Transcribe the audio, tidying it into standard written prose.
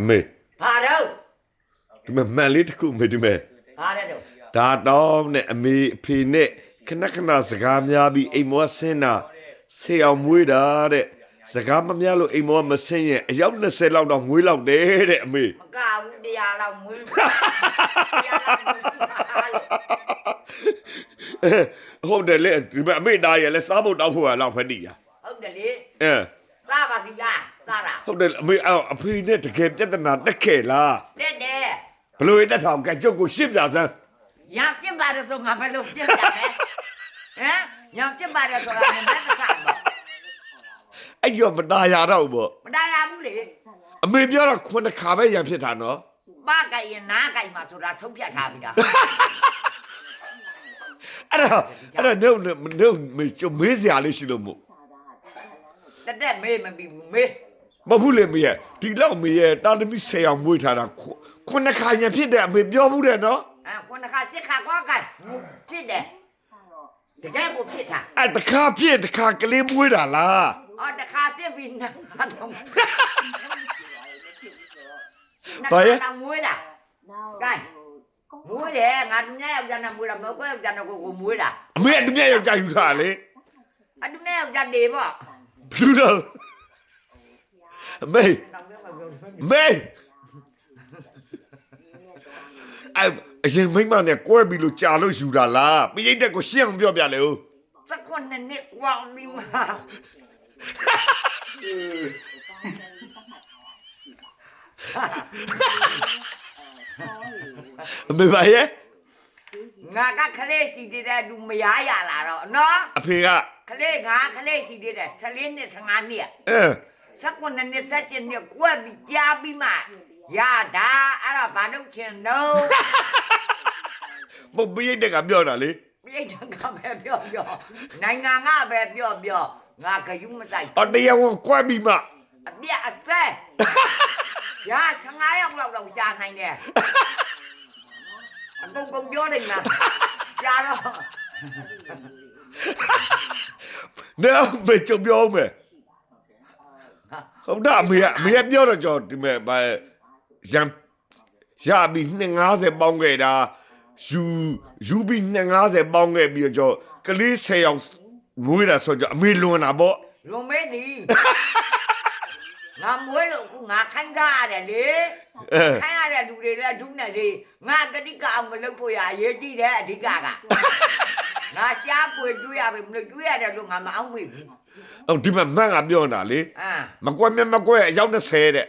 မေဘာတော့ ဒီမှာမှန်လေးတစ်ခုမေဒီမဲ ဘာလဲတော့ ဒါတော့နဲ့အမေအဖေနဲ့ခဏခဏစကားများပြီးအိမ်မောဆင်းတာဆေးအောင်မွေးတာတဲ့စကားမများလို့အိမ်မောမဆင်းရင်အယောက်20လောက်တော့မွေးလောက်တယ်တဲ့အမေ မကဘူးတရားလောက်မွေးတရားလောက်မွေးဟုတ်တယ်လေဒီမှာအမေသားရလဲစားဖို့တောက်ဖို့လောက်ဖက်တည်ရ ဟုတ်တယ်လေ အဲ စားပါစီလားစားတာ ဟုတ်တယ်အမေအဖေနဲ့တကယ်ပြဿနာတက်ခဲ့လား တဲ့တဲ့ ဘလို့ရတဲ့ထောင်ကကြုတ်ကိုရှစ်ပြစမ်း ရပြစ်ပါတယ်ဆိုငါဘယ်လိုရှင်းကြလဲဟမ်ရပြစ်ပါတယ်ဆိုတာမင်းသက်စားတော့ အဲ့ရောမตายရတော့ဘော မတရားဘူးလေ အမေပြောတော့ခုနှစ်ခါပဲရံဖြစ်တာနော် ပါကြရင်နားကြိုင်မှာဆိုတာဆုံးဖြတ်ထားပြီလား အဲ့တော့နေမေကျမေးစရာလေးရှိလို့မို့ တက်မေးမပြီးဘူးမေး မဟုတ်လေမေးဒီလောက်မေးရတာတမိဆယ်အောင်မွေးထားတာခုနှစ်ခါရံဖြစ်တဲ့အမေပြောမှုတယ်နော် ခုနခါစစ်ခါကောကန်ဖြစ်တယ်တကယ်ကိုဖြစ်တာ အဲ့တခါဖြစ်တခါကလေးမွေးတာလား အော်တခါပြစ်ပြီးနာတော့မွေးတာကဲမွေးတယ်ငါတို့နဲ့ယောက်ျားနဲ့မွေးတာမဟုတ်ယောက်ျားနဲ့ကိုမွေးတာ အမေအတူမြတ်ယောက်ျားယူထားလေ အတူနဲ့ယောက်ျားနေပေါ့ ဘလူတော့အမေအရင်မိမနဲ့ကွဲပြီးလို့ကြာလို့ယူတာလားပိဋကကိုရှင်းအောင်ပြောပြလေဦး စကွန်နဲ့ကွာမီမာ အမေပါရဲ့ ငါကခလေးစီတည်းတဲ့လူမရရလာတော့နော် အဖေက ခလေးငါခလေးစီတည်းတဲ့14နှစ်15နှစ် စကွန်နဲ့17နှစ်ကွက်ပြီးကြားပြီးမှရတာအဲ့ဒါဘာလို့ချင်တော့ ဘုပိဋကပြောတာလေ ပြိတ္တကပဲပြောနိုင်ငံကပဲပြောငါဂယုမဆိုင် အော်တရားဝင်ကွဲပြီးမှ အပြက်အသက်ရ15ရောက်လောက်ကြာနိုင်တယ်အကုန်ပြောတယ်ငါကြာတော့ နေမေချပြောမယ်ဟုတ်တာအမေပြောတော့ကြောဒီမဲ့ဘာရံရပြီး250ပေါင်းခဲ့တာယူပြီး250ပေါင်းခဲ့ပြီးတော့ကလေး10ယောက်မွေးတာဆိုကြအမေလွန်တာပေါ့ လွန်မေးဒီငါမွေးလို့အခုငါခိုင်းစားရတယ်လေခိုင်းရတဲ့လူတွေလည်းဒုနဲ့လေငါကတိကအောင်မလုပ်ဖို့ရအရေးကြီးတယ်အဓိကကငါရှားပွေတွေးရပြီမလို့တွေးရတယ်လို့ငါမအောင်မေ့ဘူး အော်ဒီမှာမန်ကပြောတာလေ အာ မကွဲမြတ်မကွဲအယောက်20တဲ့